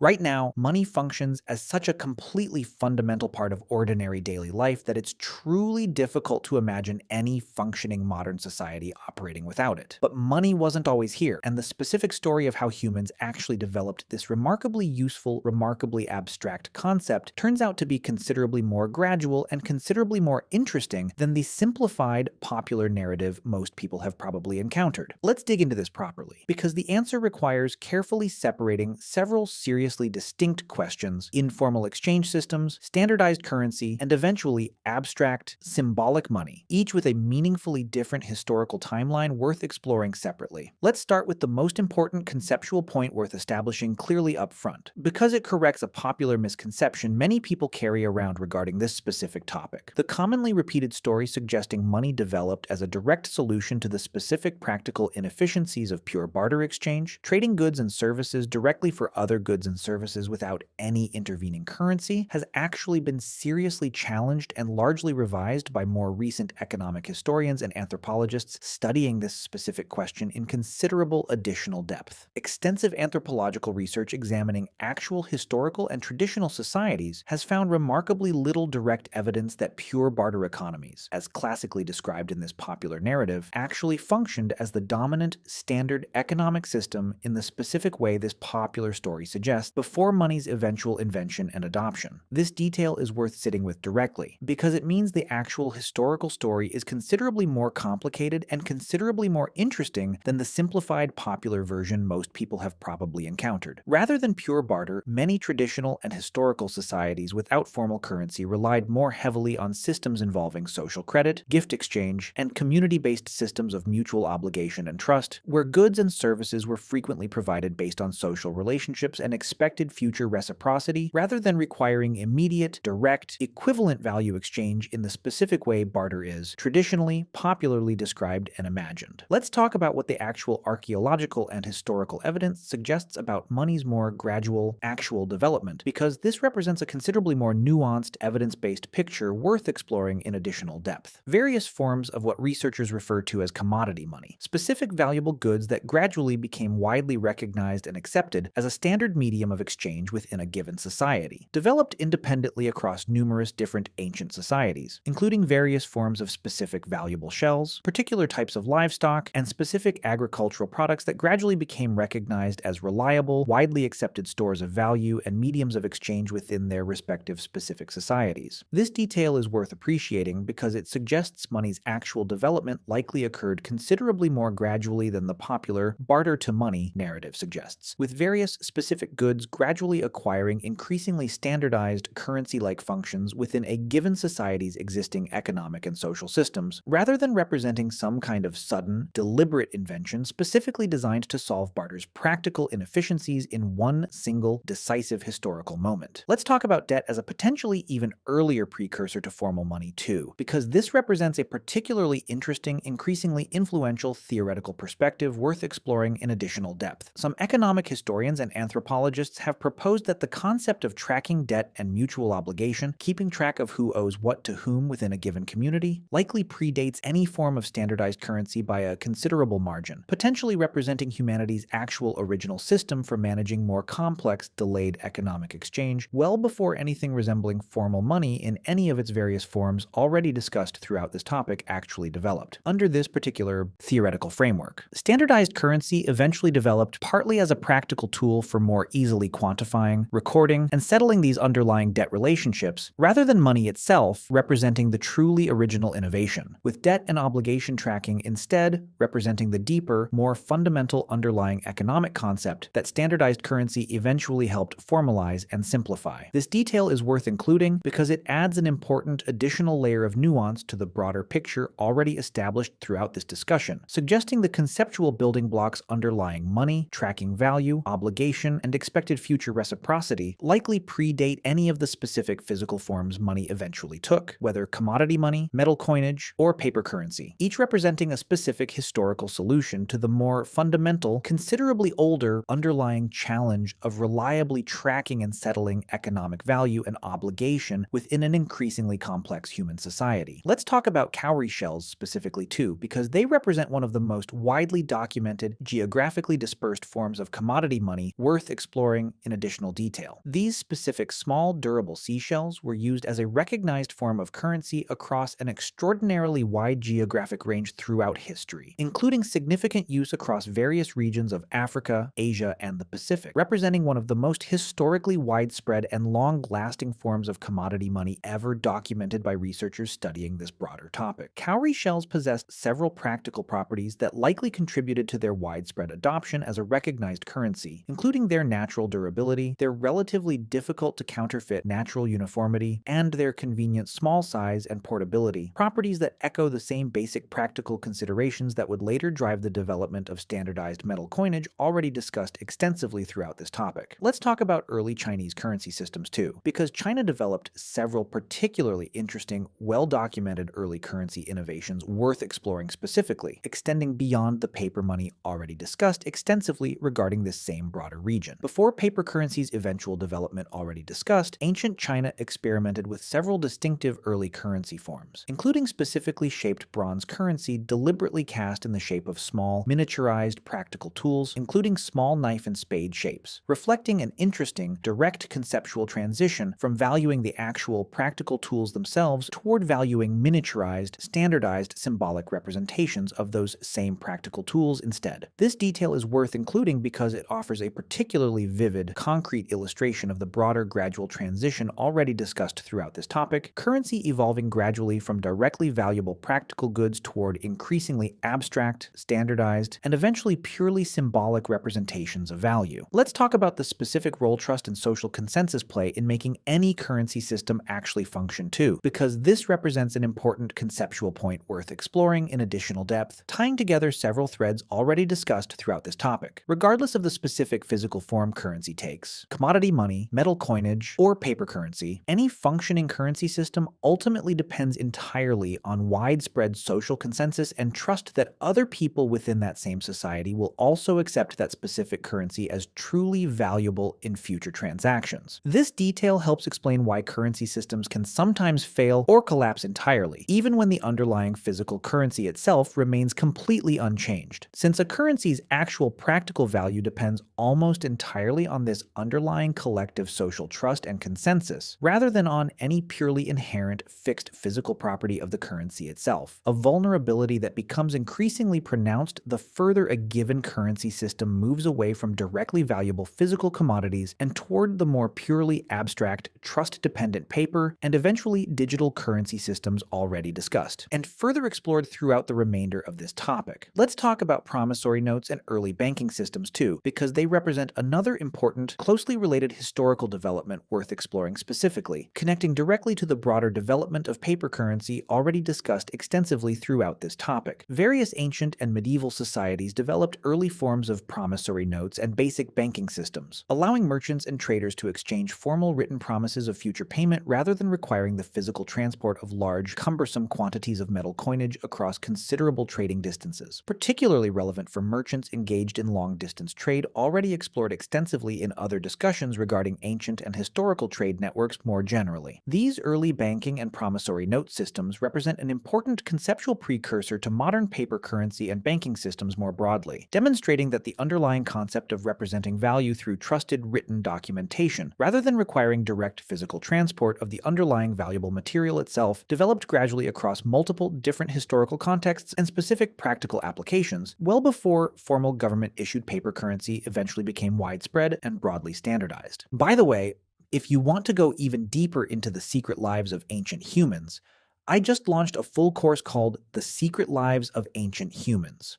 Right now, money functions as such a completely fundamental part of ordinary daily life that it's truly difficult to imagine any functioning modern society operating without it. But money wasn't always here, and the specific story of how humans actually developed this remarkably useful, remarkably abstract concept turns out to be considerably more gradual and considerably more interesting than the simplified, popular narrative most people have probably encountered. Let's dig into this properly, because the answer requires carefully separating several seriously distinct questions: informal exchange systems, standardized currency, and eventually abstract, symbolic money, each with a meaningfully different historical timeline worth exploring separately. Let's start with the most important conceptual point worth establishing clearly up front, because it corrects a popular misconception many people carry around regarding this specific topic. The commonly repeated story suggesting money developed as a direct solution to the specific practical inefficiencies of pure barter exchange, trading goods and services directly for other goods and services without any intervening currency, has actually been seriously challenged and largely revised by more recent economic historians and anthropologists studying this specific question in considerable additional depth. Extensive anthropological research examining actual historical and traditional societies has found remarkably little direct evidence that pure barter economies, as classically described in this popular narrative, actually functioned as the dominant, standard economic system in the specific way this popular story suggests before money's eventual invention and adoption. This detail is worth sitting with directly, because it means the actual historical story is considerably more complicated and considerably more interesting than the simplified popular version most people have probably encountered. Rather than pure barter, many traditional and historical societies without formal currency relied more heavily on systems involving social credit, gift exchange, and community-based systems of mutual obligation and trust, where goods and services were frequently provided based on social relationships and expected future reciprocity, rather than requiring immediate, direct, equivalent value exchange in the specific way barter is traditionally, popularly described and imagined. Let's talk about what the actual archaeological and historical evidence suggests about money's more gradual, actual development, because this represents a considerably more nuanced, evidence-based picture worth exploring in additional depth. Various forms of what researchers refer to as commodity money, specific valuable goods that gradually became widely recognized and accepted as a standard medium of exchange within a given society, developed independently across numerous different ancient societies, including various forms of specific valuable shells, particular types of livestock, and specific agricultural products that gradually became recognized as reliable, widely accepted stores of value and mediums of exchange within their respective specific societies. This detail is worth appreciating because it suggests money's actual development likely occurred considerably more gradually than the popular barter to money narrative suggests, with various specific goods gradually acquiring increasingly standardized currency-like functions within a given society's existing economic and social systems, rather than representing some kind of sudden, deliberate invention specifically designed to solve barter's practical inefficiencies in one single, decisive historical moment. Let's talk about debt as a potentially even earlier precursor to formal money too, because this represents a particularly interesting, increasingly influential theoretical perspective worth exploring in additional depth. Some economic historians and anthropologists have proposed that the concept of tracking debt and mutual obligation, keeping track of who owes what to whom within a given community, likely predates any form of standardized currency by a considerable margin, potentially representing humanity's actual original system for managing more complex, delayed economic exchange well before anything resembling formal money in any of its various forms already discussed throughout this topic actually developed. Under this particular theoretical framework, standardized currency eventually developed partly as a practical tool for more easily quantifying, recording, and settling these underlying debt relationships, rather than money itself representing the truly original innovation, with debt and obligation tracking instead representing the deeper, more fundamental underlying economic concept that standardized currency eventually helped formalize and simplify. This detail is worth including because it adds an important additional layer of nuance to the broader picture already established throughout this discussion, suggesting the conceptual building blocks underlying money, tracking value, obligation, and expected future reciprocity likely predate any of the specific physical forms money eventually took, whether commodity money, metal coinage, or paper currency, each representing a specific historical solution to the more fundamental, considerably older underlying challenge of reliably tracking and settling economic value and obligation within an increasingly complex human society. Let's talk about cowrie shells specifically too, because they represent one of the most widely documented, geographically dispersed forms of commodity money worth exploring exploring in additional detail. These specific small, durable seashells were used as a recognized form of currency across an extraordinarily wide geographic range throughout history, including significant use across various regions of Africa, Asia, and the Pacific, representing one of the most historically widespread and long-lasting forms of commodity money ever documented by researchers studying this broader topic. Cowrie shells possessed several practical properties that likely contributed to their widespread adoption as a recognized currency, including their natural durability, their relatively difficult to counterfeit natural uniformity, and their convenient small size and portability, properties that echo the same basic practical considerations that would later drive the development of standardized metal coinage already discussed extensively throughout this topic. Let's talk about early Chinese currency systems too, because China developed several particularly interesting, well-documented early currency innovations worth exploring specifically, extending beyond the paper money already discussed extensively regarding this same broader region. Before paper currency's eventual development already discussed, ancient China experimented with several distinctive early currency forms, including specifically shaped bronze currency deliberately cast in the shape of small, miniaturized practical tools, including small knife and spade shapes, reflecting an interesting, direct conceptual transition from valuing the actual practical tools themselves toward valuing miniaturized, standardized symbolic representations of those same practical tools instead. This detail is worth including because it offers a particularly vivid, concrete illustration of the broader gradual transition already discussed throughout this topic, currency evolving gradually from directly valuable practical goods toward increasingly abstract, standardized, and eventually purely symbolic representations of value. Let's talk about the specific role trust and social consensus play in making any currency system actually function too, because this represents an important conceptual point worth exploring in additional depth, tying together several threads already discussed throughout this topic. Regardless of the specific physical form currency takes, commodity money, metal coinage, or paper currency, any functioning currency system ultimately depends entirely on widespread social consensus and trust that other people within that same society will also accept that specific currency as truly valuable in future transactions. This detail helps explain why currency systems can sometimes fail or collapse entirely, even when the underlying physical currency itself remains completely unchanged. Since a currency's actual practical value depends almost entirely on this underlying collective social trust and consensus, rather than on any purely inherent fixed physical property of the currency itself, a vulnerability that becomes increasingly pronounced the further a given currency system moves away from directly valuable physical commodities and toward the more purely abstract, trust-dependent paper and eventually digital currency systems already discussed, and further explored throughout the remainder of this topic. Let's talk about promissory notes and early banking systems too, because they represent another important, closely related historical development worth exploring specifically, connecting directly to the broader development of paper currency already discussed extensively throughout this topic. Various ancient and medieval societies developed early forms of promissory notes and basic banking systems, allowing merchants and traders to exchange formal written promises of future payment rather than requiring the physical transport of large, cumbersome quantities of metal coinage across considerable trading distances. Particularly relevant for merchants engaged in long-distance trade already explored extensively in other discussions regarding ancient and historical trade networks more generally. These early banking and promissory note systems represent an important conceptual precursor to modern paper currency and banking systems more broadly, demonstrating that the underlying concept of representing value through trusted written documentation, rather than requiring direct physical transport of the underlying valuable material itself, developed gradually across multiple different historical contexts and specific practical applications, well before formal government-issued paper currency eventually became widespread and broadly standardized. By the way, if you want to go even deeper into the secret lives of ancient humans, I just launched a full course called The Secret Lives of Ancient Humans.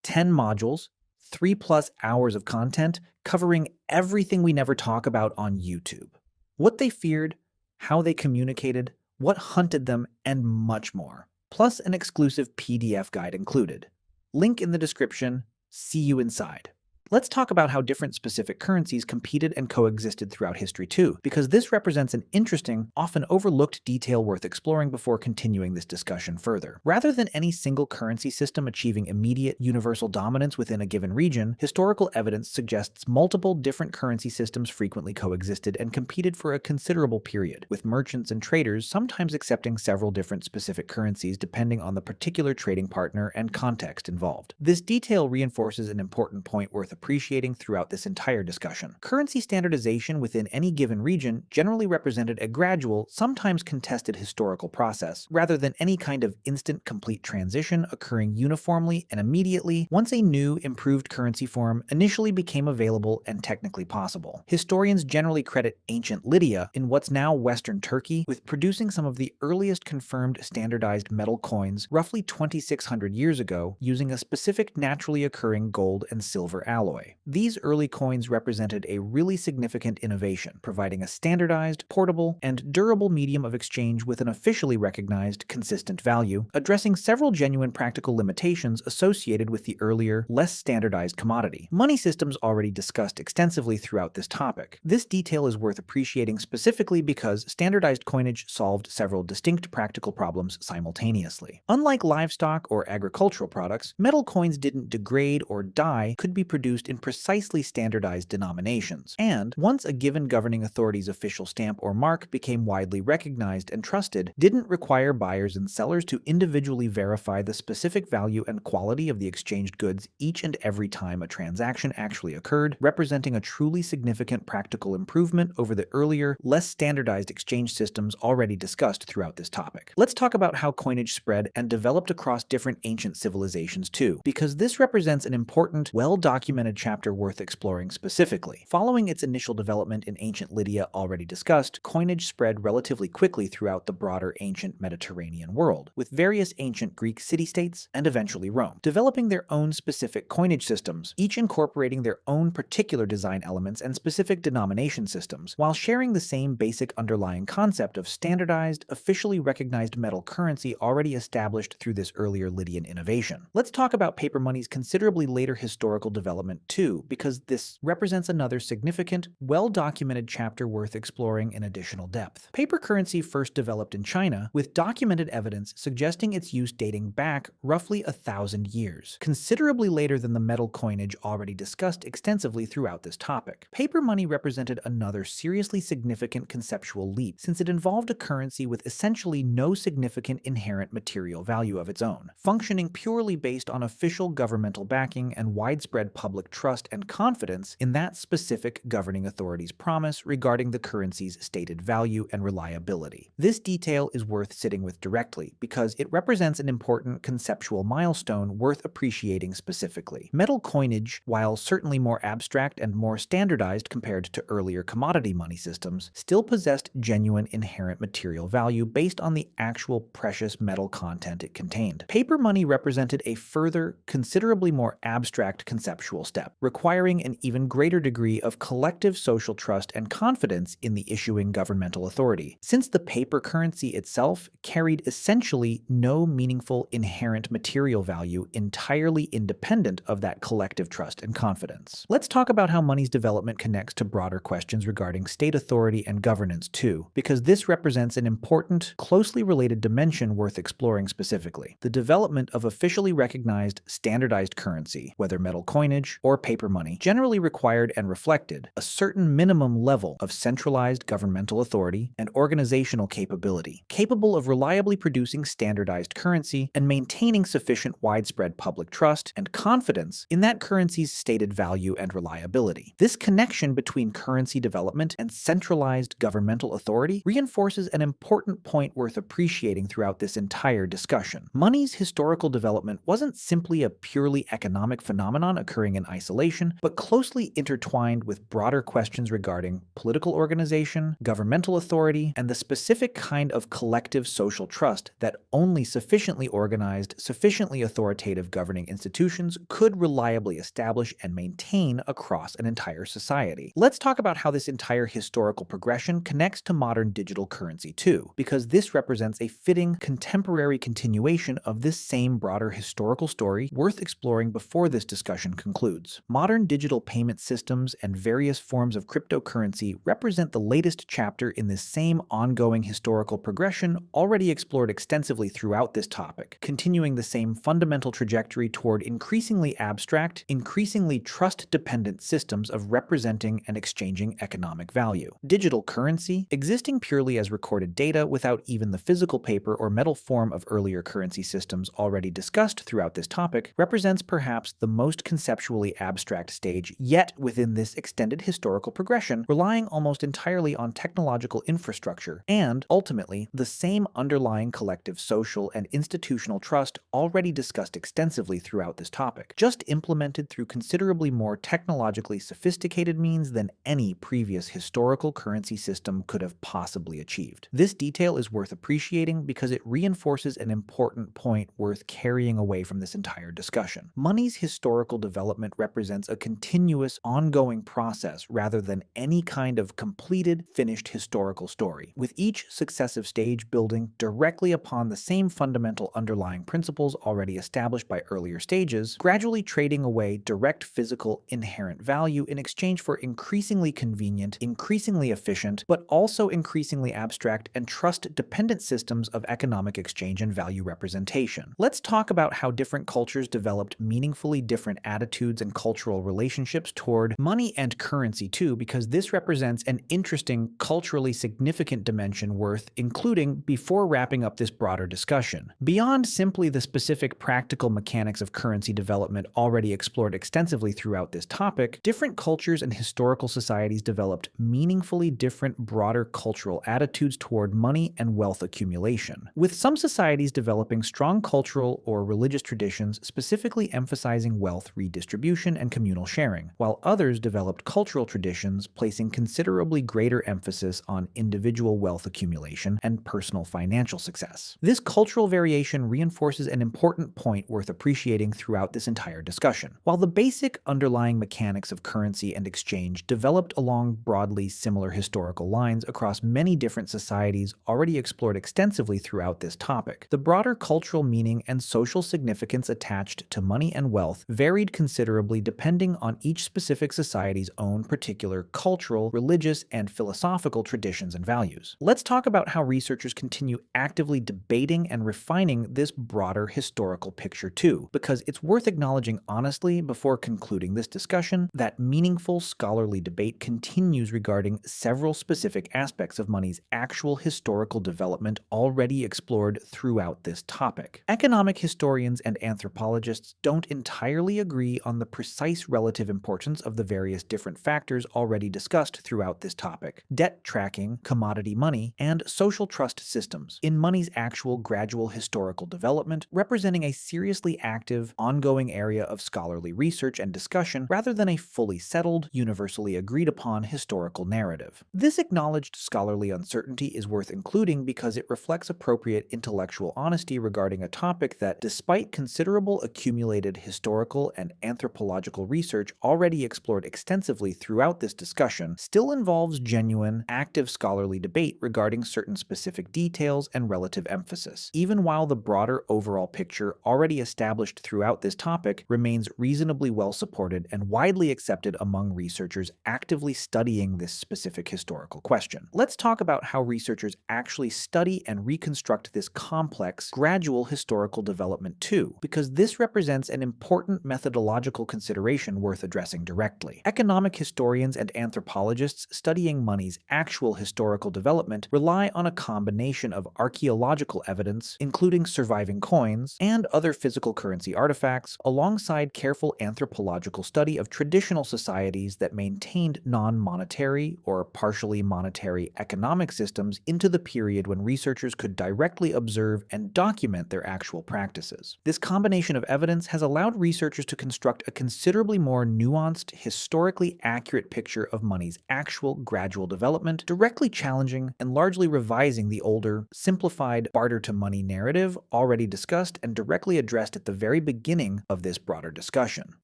10 modules, 3+ hours of content covering everything we never talk about on YouTube. What they feared, how they communicated, what hunted them, and much more. Plus an exclusive PDF guide included. Link in the description. See you inside. Let's talk about how different specific currencies competed and coexisted throughout history too, because this represents an interesting, often overlooked detail worth exploring before continuing this discussion further. Rather than any single currency system achieving immediate universal dominance within a given region, historical evidence suggests multiple different currency systems frequently coexisted and competed for a considerable period, with merchants and traders sometimes accepting several different specific currencies depending on the particular trading partner and context involved. This detail reinforces an important point worth appreciating throughout this entire discussion. Currency standardization within any given region generally represented a gradual, sometimes contested historical process, rather than any kind of instant complete transition occurring uniformly and immediately once a new, improved currency form initially became available and technically possible. Historians generally credit ancient Lydia, in what's now Western Turkey, with producing some of the earliest confirmed standardized metal coins roughly 2,600 years ago using a specific naturally occurring gold and silver alloy. These early coins represented a really significant innovation, providing a standardized, portable, and durable medium of exchange with an officially recognized, consistent value, addressing several genuine practical limitations associated with the earlier, less standardized commodity. Money systems already discussed extensively throughout this topic. This detail is worth appreciating specifically because standardized coinage solved several distinct practical problems simultaneously. Unlike livestock or agricultural products, metal coins didn't degrade or die, could be produced in precisely standardized denominations. And once a given governing authority's official stamp or mark became widely recognized and trusted, didn't require buyers and sellers to individually verify the specific value and quality of the exchanged goods each and every time a transaction actually occurred, representing a truly significant practical improvement over the earlier, less standardized exchange systems already discussed throughout this topic. Let's talk about how coinage spread and developed across different ancient civilizations too, because this represents an important, well-documented chapter worth exploring specifically. Following its initial development in ancient Lydia already discussed, coinage spread relatively quickly throughout the broader ancient Mediterranean world, with various ancient Greek city-states and eventually Rome, developing their own specific coinage systems, each incorporating their own particular design elements and specific denomination systems, while sharing the same basic underlying concept of standardized, officially recognized metal currency already established through this earlier Lydian innovation. Let's talk about paper money's considerably later historical development too, because this represents another significant, well-documented chapter worth exploring in additional depth. Paper currency first developed in China, with documented evidence suggesting its use dating back roughly 1,000 years, considerably later than the metal coinage already discussed extensively throughout this topic. Paper money represented another seriously significant conceptual leap, since it involved a currency with essentially no significant inherent material value of its own, functioning purely based on official governmental backing and widespread public trust and confidence in that specific governing authority's promise regarding the currency's stated value and reliability. This detail is worth sitting with directly because it represents an important conceptual milestone worth appreciating specifically. Metal coinage, while certainly more abstract and more standardized compared to earlier commodity money systems, still possessed genuine inherent material value based on the actual precious metal content it contained. Paper money represented a further, considerably more abstract conceptual step, requiring an even greater degree of collective social trust and confidence in the issuing governmental authority, since the paper currency itself carried essentially no meaningful inherent material value entirely independent of that collective trust and confidence. Let's talk about how money's development connects to broader questions regarding state authority and governance too, because this represents an important, closely related dimension worth exploring specifically. The development of officially recognized, standardized currency, whether metal coinage or paper money, generally required and reflected a certain minimum level of centralized governmental authority and organizational capability, capable of reliably producing standardized currency and maintaining sufficient widespread public trust and confidence in that currency's stated value and reliability. This connection between currency development and centralized governmental authority reinforces an important point worth appreciating throughout this entire discussion. Money's historical development wasn't simply a purely economic phenomenon occurring in isolation, but closely intertwined with broader questions regarding political organization, governmental authority, and the specific kind of collective social trust that only sufficiently organized, sufficiently authoritative governing institutions could reliably establish and maintain across an entire society. Let's talk about how this entire historical progression connects to modern digital currency too, because this represents a fitting contemporary continuation of this same broader historical story worth exploring before this discussion concludes. Modern digital payment systems and various forms of cryptocurrency represent the latest chapter in this same ongoing historical progression already explored extensively throughout this topic, continuing the same fundamental trajectory toward increasingly abstract, increasingly trust-dependent systems of representing and exchanging economic value. Digital currency, existing purely as recorded data without even the physical paper or metal form of earlier currency systems already discussed throughout this topic, represents perhaps the most conceptually considerably abstract stage yet within this extended historical progression, relying almost entirely on technological infrastructure and, ultimately, the same underlying collective social and institutional trust already discussed extensively throughout this topic, just implemented through considerably more technologically sophisticated means than any previous historical currency system could have possibly achieved. This detail is worth appreciating because it reinforces an important point worth carrying away from this entire discussion. Money's historical development represents a continuous, ongoing process rather than any kind of completed, finished historical story, with each successive stage building directly upon the same fundamental underlying principles already established by earlier stages, gradually trading away direct physical inherent value in exchange for increasingly convenient, increasingly efficient, but also increasingly abstract and trust-dependent systems of economic exchange and value representation. Let's talk about how different cultures developed meaningfully different attitudes and cultural relationships toward money and currency too, because this represents an interesting, culturally significant dimension worth including before wrapping up this broader discussion. Beyond simply the specific practical mechanics of currency development already explored extensively throughout this topic, different cultures and historical societies developed meaningfully different broader cultural attitudes toward money and wealth accumulation, with some societies developing strong cultural or religious traditions specifically emphasizing wealth redistribution and communal sharing, while others developed cultural traditions placing considerably greater emphasis on individual wealth accumulation and personal financial success. This cultural variation reinforces an important point worth appreciating throughout this entire discussion. While the basic underlying mechanics of currency and exchange developed along broadly similar historical lines across many different societies already explored extensively throughout this topic, the broader cultural meaning and social significance attached to money and wealth varied considerably depending on each specific society's own particular cultural, religious, and philosophical traditions and values. Let's talk about how researchers continue actively debating and refining this broader historical picture too, because it's worth acknowledging honestly before concluding this discussion that meaningful scholarly debate continues regarding several specific aspects of money's actual historical development already explored throughout this topic. Economic historians and anthropologists don't entirely agree on the precise relative importance of the various different factors already discussed throughout this topic: debt tracking, commodity money, and social trust systems in money's actual gradual historical development, representing a seriously active, ongoing area of scholarly research and discussion rather than a fully settled, universally agreed upon historical narrative. This acknowledged scholarly uncertainty is worth including because it reflects appropriate intellectual honesty regarding a topic that, despite considerable accumulated historical and anthropological research already explored extensively throughout this discussion, still involves genuine, active scholarly debate regarding certain specific details and relative emphasis, even while the broader overall picture already established throughout this topic remains reasonably well supported and widely accepted among researchers actively studying this specific historical question. Let's talk about how researchers actually study and reconstruct this complex, gradual historical development too, because this represents an important methodological consideration worth addressing directly. Economic historians and anthropologists studying money's actual historical development rely on a combination of archaeological evidence, including surviving coins, and other physical currency artifacts, alongside careful anthropological study of traditional societies that maintained non-monetary or partially monetary economic systems into the period when researchers could directly observe and document their actual practices. This combination of evidence has allowed researchers to construct a considerably more nuanced, historically accurate picture of money's actual gradual development, directly challenging and largely revising the older, simplified barter-to-money narrative already discussed and directly addressed at the very beginning of this broader discussion.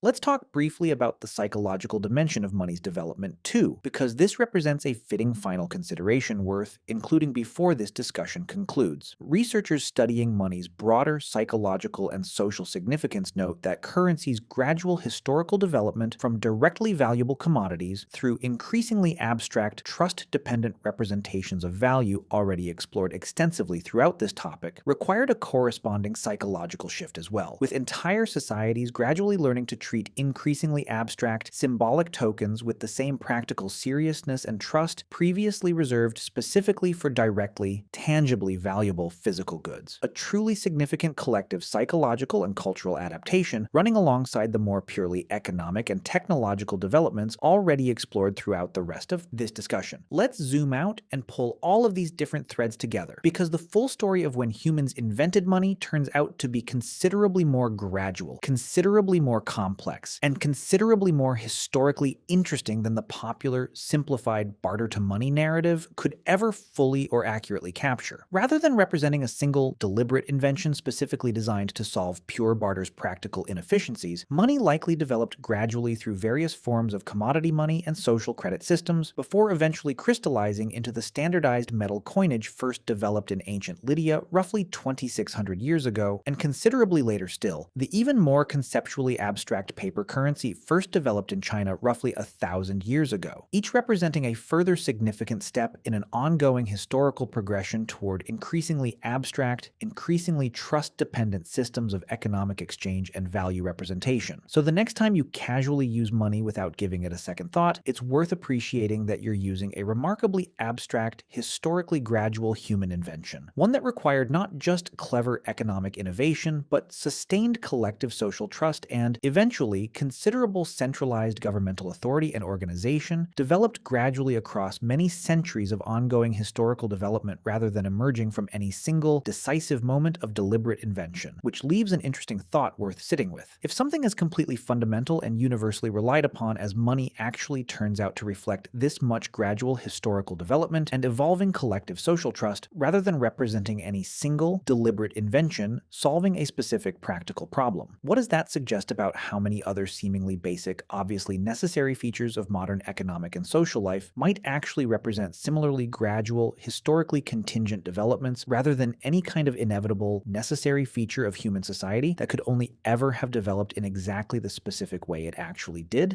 Let's talk briefly about the psychological dimension of money's development too, because this represents a fitting final consideration worth including before this discussion concludes. Researchers studying money's broader psychological and social significance note that currency's gradual historical development from directly valuable commodities through increasingly abstract, trust-dependent representations of value already explored extensively throughout this topic required a corresponding psychological shift as well, with entire societies gradually learning to treat increasingly abstract, symbolic tokens with the same practical seriousness and trust previously reserved specifically for directly, tangibly valuable physical goods. A truly significant collective psychological and cultural adaptation running alongside the more purely economic and technological developments already explored throughout the rest of this discussion. Let's zoom out and pull all of these different threads together, because the full story of when humans invented money turns out to be considerably more gradual, considerably more complex, and considerably more historically interesting than the popular, simplified barter-to-money narrative could ever fully or accurately capture. Rather than representing a single, deliberate invention specifically designed to solve pure barter's practical inefficiencies, money likely developed gradually through various forms of commodity money and social credit systems before eventually crystallizing into the standardized metal coinage first developed in ancient Lydia roughly 2,600 years ago, and considerably later still, the even more conceptually abstract paper currency first developed in China roughly 1,000 years ago, each representing a further significant step in an ongoing historical progression toward increasingly abstract, increasingly trust-dependent systems of economic exchange and value representation. So the next time you casually use money without giving it a second thought, it's worth appreciating that you're using a remarkably abstract, historically gradual human invention, one that required not just clever economic innovation, but sustained collective social trust and, eventually, considerable centralized governmental authority and organization, developed gradually across many centuries of ongoing historical development rather than emerging from any single, decisive moment of deliberate invention, which leaves an interesting thought worth sitting with. If something as completely fundamental and universally relied upon as money actually turns out to reflect this much gradual historical development and evolving collective social trust, rather than representing any single, deliberate invention solving a specific practical problem, what does that suggest about how many other seemingly basic, obviously necessary features of modern economic and social life might actually represent similarly gradual, historically contingent developments rather than any kind of inevitable, necessary feature of human society that could only ever have developed in exactly the specific way it actually did?